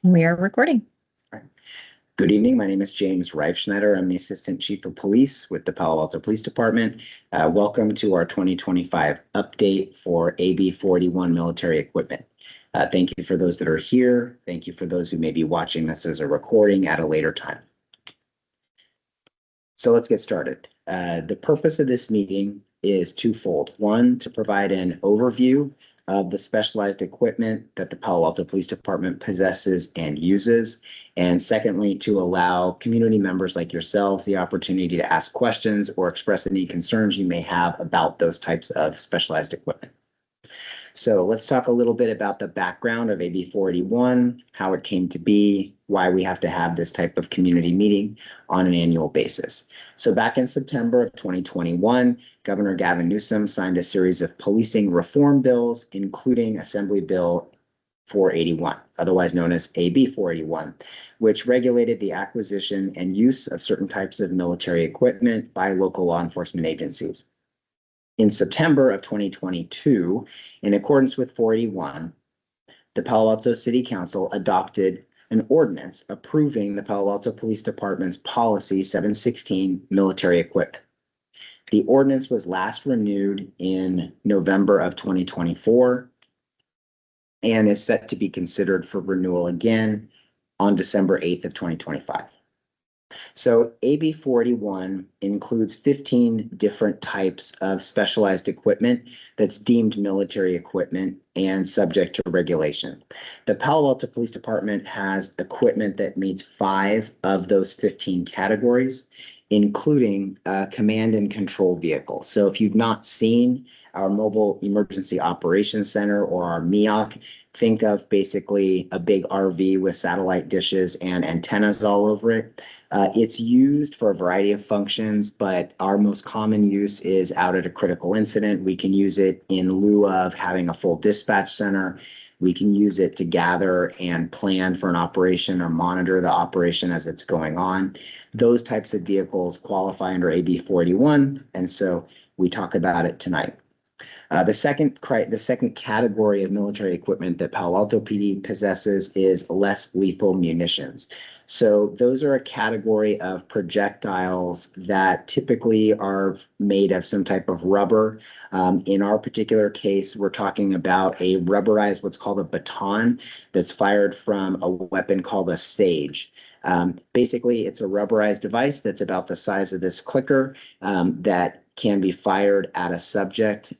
We are recording. Good evening. My name is James Reifschneider. I'm the Assistant Chief of Police with the Palo Alto Police Department. Welcome to our 2025 update for AB 41 military equipment. Thank you for those that are here. Thank you for those who may be watching this as a recording at a later time. So let's get started. The purpose of this meeting is twofold. One, to provide an overview of the specialized equipment that the Palo Alto Police Department possesses and uses. And secondly, to allow community members like yourselves the opportunity to ask questions or express any concerns you may have about those types of specialized equipment. So let's talk a little bit about the background of AB 481, how it came to be, why we have to have this type of community meeting on an annual basis. So back in September of 2021, Governor Gavin Newsom signed a series of policing reform bills, including Assembly Bill 481, otherwise known as AB 481, which regulated the acquisition and use of certain types of military equipment by local law enforcement agencies. In September of 2022, in accordance with 481, the Palo Alto City Council adopted an ordinance approving the Palo Alto Police Department's Policy 716 military equipment. The ordinance was last renewed in November of 2024 and is set to be considered for renewal again on December 8th of 2025. So AB 41 includes 15 different types of specialized equipment that's deemed military equipment and subject to regulation. The Palo Alto Police Department has equipment that meets 5 of those 15 categories, including a command and control vehicle. So if you've not seen our Mobile Emergency Operations Center or our MEOC, think of basically a big RV with satellite dishes and antennas all over it. It's used for a variety of functions, but our most common use is out at a critical incident. We can use it in lieu of having a full dispatch center. We can use it to gather and plan for an operation or monitor the operation as it's going on. Those types of vehicles qualify under AB 41, and so we talk about it tonight. The second category of military equipment that Palo Alto PD possesses is less lethal munitions. So those are a category of projectiles that typically are made of some type of rubber. In our particular case, we're talking about a rubberized, what's called a baton, that's fired from a weapon called a Sage. Basically, it's a rubberized device that's about the size of this clicker that can be fired at a subject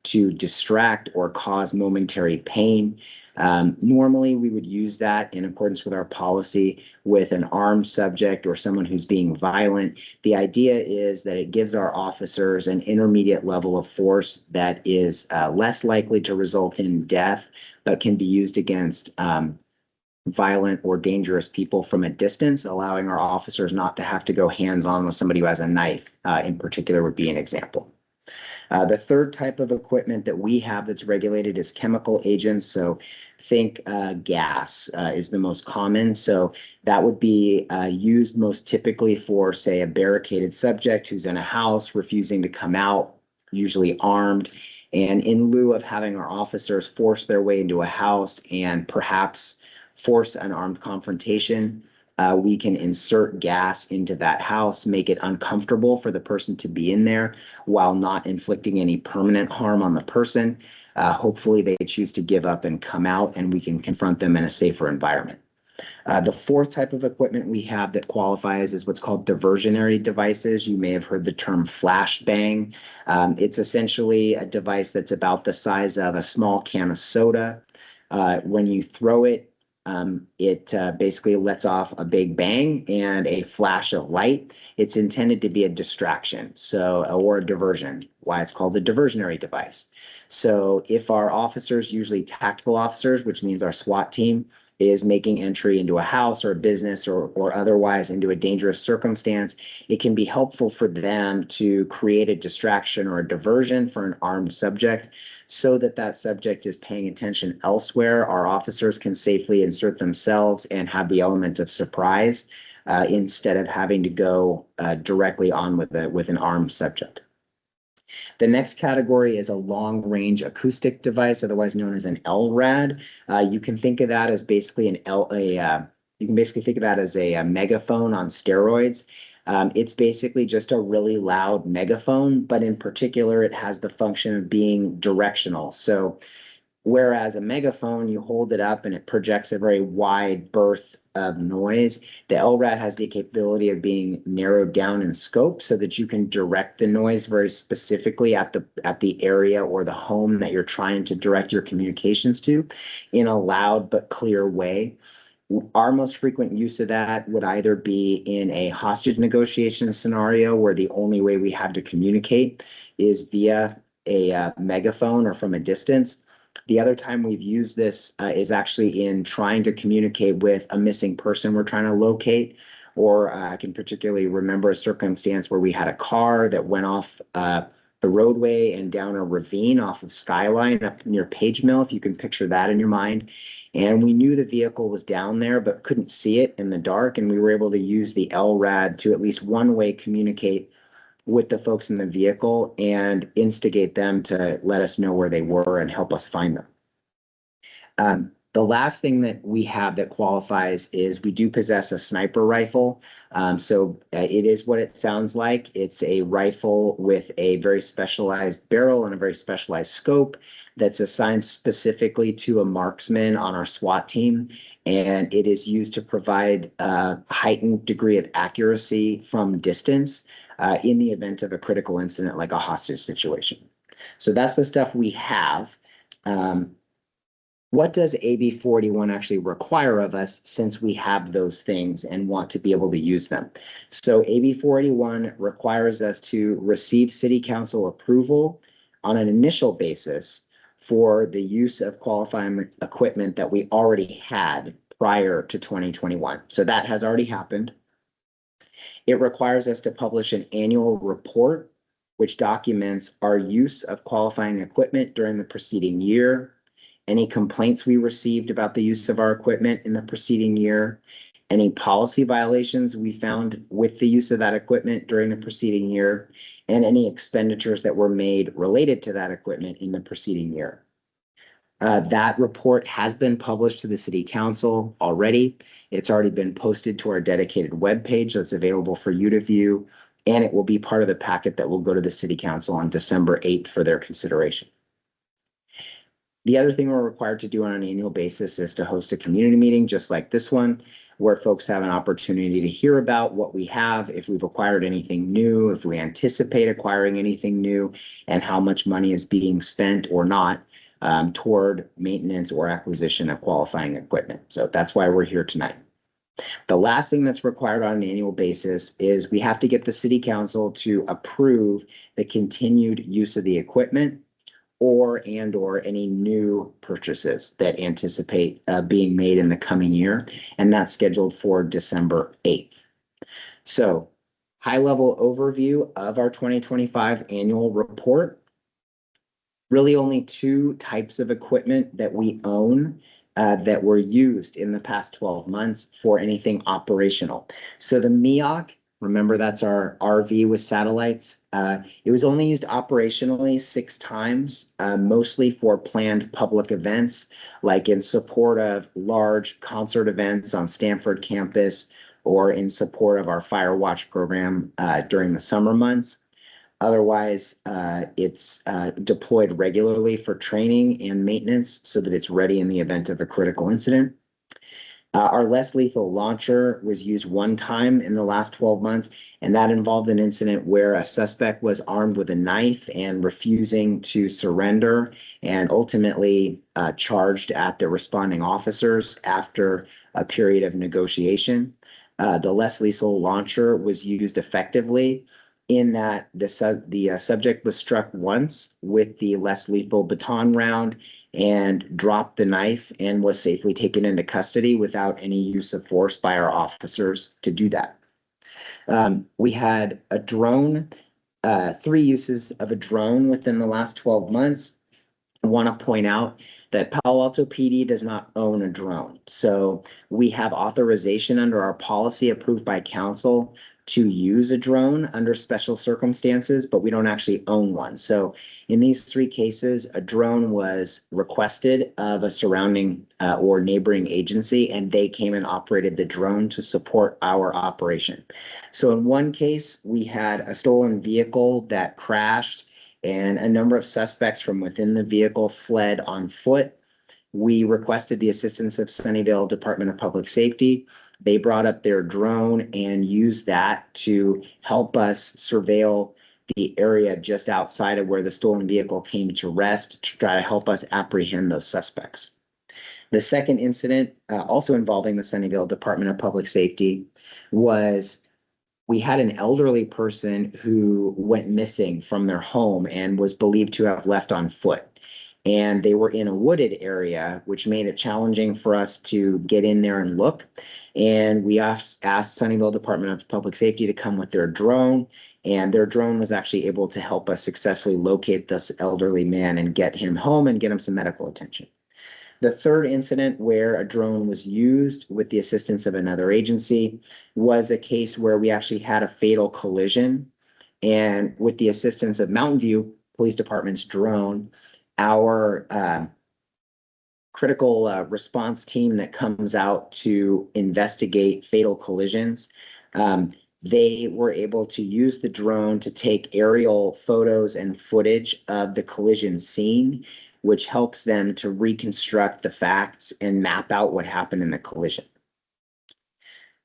to distract or cause momentary pain. Normally, we would use that in accordance with our policy with an armed subject or someone who's being violent. The idea is that it gives our officers an intermediate level of force that is less likely to result in death, but can be used against violent or dangerous people from a distance, allowing our officers not to have to go hands-on with somebody who has a knife, in particular, would be an example. The third type of equipment that we have that's regulated is chemical agents. So think gas is the most common. So that would be used most typically for, say, a barricaded subject who's in a house refusing to come out, usually armed. And in lieu of having our officers force their way into a house and perhaps force an armed confrontation, we can insert gas into that house, make it uncomfortable for the person to be in there while not inflicting any permanent harm on the person. Hopefully they choose to give up and come out, and we can confront them in a safer environment. The fourth type of equipment we have that qualifies is what's called diversionary devices. You may have heard the term flashbang. It's essentially a device that's about the size of a small can of soda. When you throw it, it basically lets off a big bang and a flash of light. It's intended to be a distraction, or a diversion, why it's called a diversionary device. So if our officers, usually tactical officers, which means our SWAT team, is making entry into a house or a business or otherwise into a dangerous circumstance, it can be helpful for them to create a distraction or a diversion for an armed subject so that that subject is paying attention elsewhere. Our officers can safely insert themselves and have the element of surprise instead of having to go directly on with an armed subject. The next category is a long-range acoustic device, otherwise known as an LRAD. You can think of that as basically you can basically think of that as a megaphone on steroids. It's basically just a really loud megaphone, but in particular, it has the function of being directional. So whereas a megaphone, you hold it up and it projects a very wide berth of noise, the LRAD has the capability of being narrowed down in scope so that you can direct the noise very specifically at the area or the home that you're trying to direct your communications to in a loud but clear way. Our most frequent use of that would either be in a hostage negotiation scenario where the only way we have to communicate is via a megaphone or from a distance. The other time we've used this is actually in trying to communicate with a missing person we're trying to locate, or I can particularly remember a circumstance where we had a car that went off the roadway and down a ravine off of Skyline up near Page Mill, if you can picture that in your mind. And we knew the vehicle was down there, but couldn't see it in the dark. And we were able to use the LRAD to at least one way communicate with the folks in the vehicle and instigate them to let us know where they were and help us find them. The last thing that we have that qualifies is we do possess a sniper rifle. It is what it sounds like. It's a rifle with a very specialized barrel and a very specialized scope that's assigned specifically to a marksman on our SWAT team. And it is used to provide a heightened degree of accuracy from distance in the event of a critical incident like a hostage situation. So that's the stuff we have. What does AB 41 actually require of us since we have those things and want to be able to use them? So AB 41 requires us to receive City Council approval on an initial basis for the use of qualifying equipment that we already had prior to 2021. So that has already happened. It requires us to publish an annual report, which documents our use of qualifying equipment during the preceding year, any complaints we received about the use of our equipment in the preceding year, any policy violations we found with the use of that equipment during the preceding year, and any expenditures that were made related to that equipment in the preceding year. That report has been published to the City Council already. It's already been posted to our dedicated webpage that's available for you to view, and it will be part of the packet that will go to the City Council on December 8th for their consideration. The other thing we're required to do on an annual basis is to host a community meeting just like this one, where folks have an opportunity to hear about what we have, if we've acquired anything new, if we anticipate acquiring anything new, and how much money is being spent or not toward maintenance or acquisition of qualifying equipment. So that's why we're here tonight. The last thing that's required on an annual basis is we have to get the City Council to approve the continued use of the equipment or any new purchases that anticipate being made in the coming year, and that's scheduled for December 8th. So, high-level overview of our 2025 annual report. Really only two types of equipment that we own that were used in the past 12 months for anything operational. So the MEOC, remember that's our RV with satellites. It was only used operationally 6 times, mostly for planned public events, like in support of large concert events on Stanford campus or in support of our Fire Watch program during the summer months. Otherwise, it's deployed regularly for training and maintenance so that it's ready in the event of a critical incident. Our less lethal launcher was used 1 time in the last 12 months, and that involved an incident where a suspect was armed with a knife and refusing to surrender and ultimately charged at the responding officers after a period of negotiation. The less lethal launcher was used effectively in that the subject was struck once with the less lethal baton round and dropped the knife and was safely taken into custody without any use of force by our officers to do that. We had a drone, 3 uses of a drone within the last 12 months. I want to point out that Palo Alto PD does not own a drone. So we have authorization under our policy approved by council to use a drone under special circumstances, but we don't actually own one. So in these three cases, a drone was requested of a surrounding or neighboring agency, and they came and operated the drone to support our operation. So in one case, we had a stolen vehicle that crashed, and a number of suspects from within the vehicle fled on foot. We requested the assistance of Sunnyvale Department of Public Safety. They brought up their drone and used that to help us surveil the area just outside of where the stolen vehicle came to rest to try to help us apprehend those suspects. The second incident, also involving the Sunnyvale Department of Public Safety, was we had an elderly person who went missing from their home and was believed to have left on foot. And they were in a wooded area, which made it challenging for us to get in there and look. And we asked Sunnyvale Department of Public Safety to come with their drone, and their drone was actually able to help us successfully locate this elderly man and get him home and get him some medical attention. The third incident where a drone was used with the assistance of another agency was a case where we actually had a fatal collision. And with the assistance of Mountain View Police Department's drone, our critical response team that comes out to investigate fatal collisions, they were able to use the drone to take aerial photos and footage of the collision scene, which helps them to reconstruct the facts and map out what happened in the collision.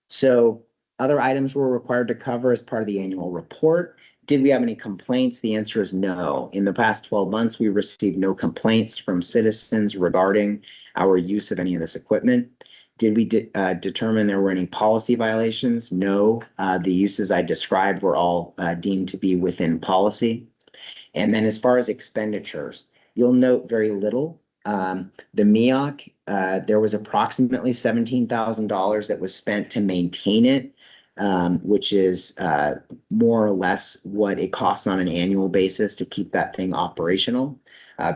So other items we're required to cover as part of the annual report. Did we have any complaints? The answer is no. In the past 12 months, we received no complaints from citizens regarding our use of any of this equipment. Did we determine there were any policy violations? No. The uses I described were all deemed to be within policy. And then as far as expenditures, you'll note very little. The MEOC, there was approximately $17,000 that was spent to maintain it, which is more or less what it costs on an annual basis to keep that thing operational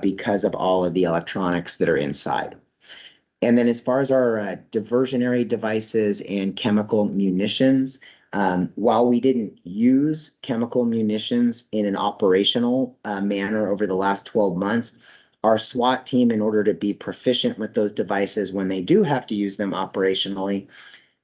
because of all of the electronics that are inside. And then as far as our diversionary devices and chemical munitions, while we didn't use chemical munitions in an operational manner over the last 12 months, our SWAT team, in order to be proficient with those devices when they do have to use them operationally,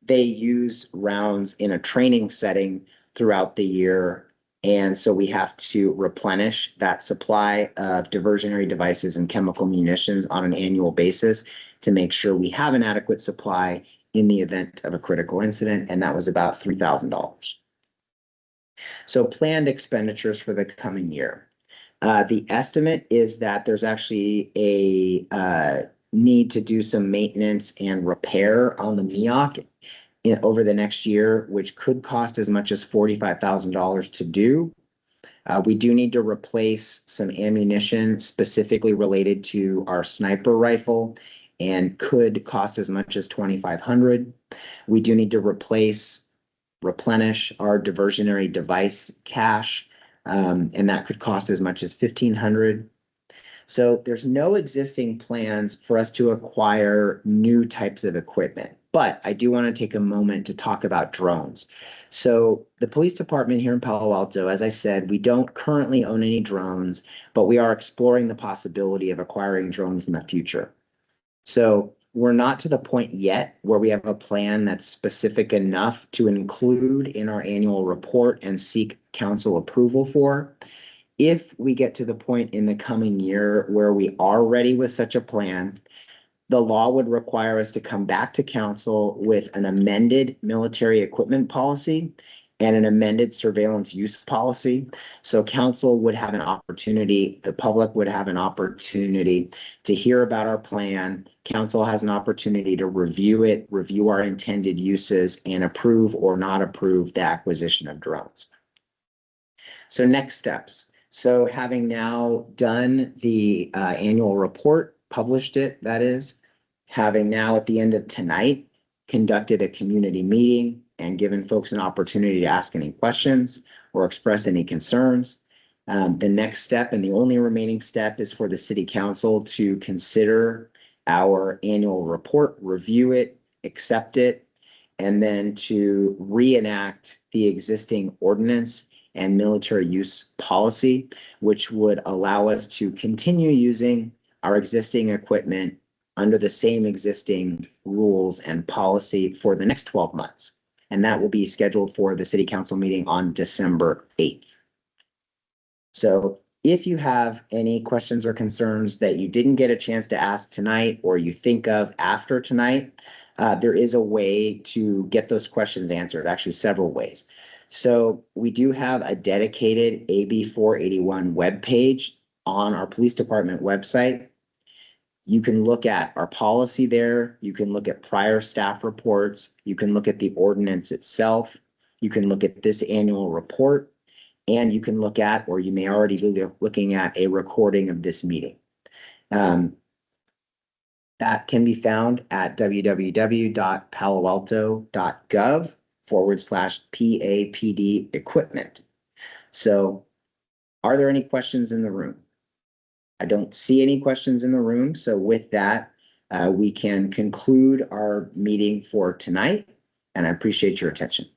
they use rounds in a training setting throughout the year. And so we have to replenish that supply of diversionary devices and chemical munitions on an annual basis to make sure we have an adequate supply in the event of a critical incident. And that was about $3,000. So planned expenditures for the coming year. The estimate is that there's actually a need to do some maintenance and repair on the MEOC over the next year, which could cost as much as $45,000 to do. We do need to replace some ammunition specifically related to our sniper rifle and could cost as much as $2,500. We do need to replenish our diversionary device cache, and that could cost as much as $1,500. So there's no existing plans for us to acquire new types of equipment, but I do want to take a moment to talk about drones. So the police department here in Palo Alto, as I said, we don't currently own any drones, but we are exploring the possibility of acquiring drones in the future. So we're not to the point yet where we have a plan that's specific enough to include in our annual report and seek council approval for. If we get to the point in the coming year where we are ready with such a plan, the law would require us to come back to council with an amended military equipment policy and an amended surveillance use policy. So council would have an opportunity, the public would have an opportunity to hear about our plan. Council has an opportunity to review it, review our intended uses, and approve or not approve the acquisition of drones. So next steps. So having now done the annual report, published it, that is, having now at the end of tonight conducted a community meeting and given folks an opportunity to ask any questions or express any concerns. The next step and the only remaining step is for the city council to consider our annual report, review it, accept it, and then to reenact the existing ordinance and military use policy, which would allow us to continue using our existing equipment under the same existing rules and policy for the next 12 months. And that will be scheduled for the city council meeting on December 8th. So if you have any questions or concerns that you didn't get a chance to ask tonight, or you think of after tonight, there is a way to get those questions answered, actually several ways. So we do have a dedicated AB 481 webpage on our police department website. You can look at our policy there. You can look at prior staff reports. You can look at the ordinance itself. You can look at this annual report, and you can look at, or you may already be looking at, a recording of this meeting. That can be found at www.paloalto.gov/PAPD equipment. So are there any questions in the room? I don't see any questions in the room. So with that, we can conclude our meeting for tonight, and I appreciate your attention.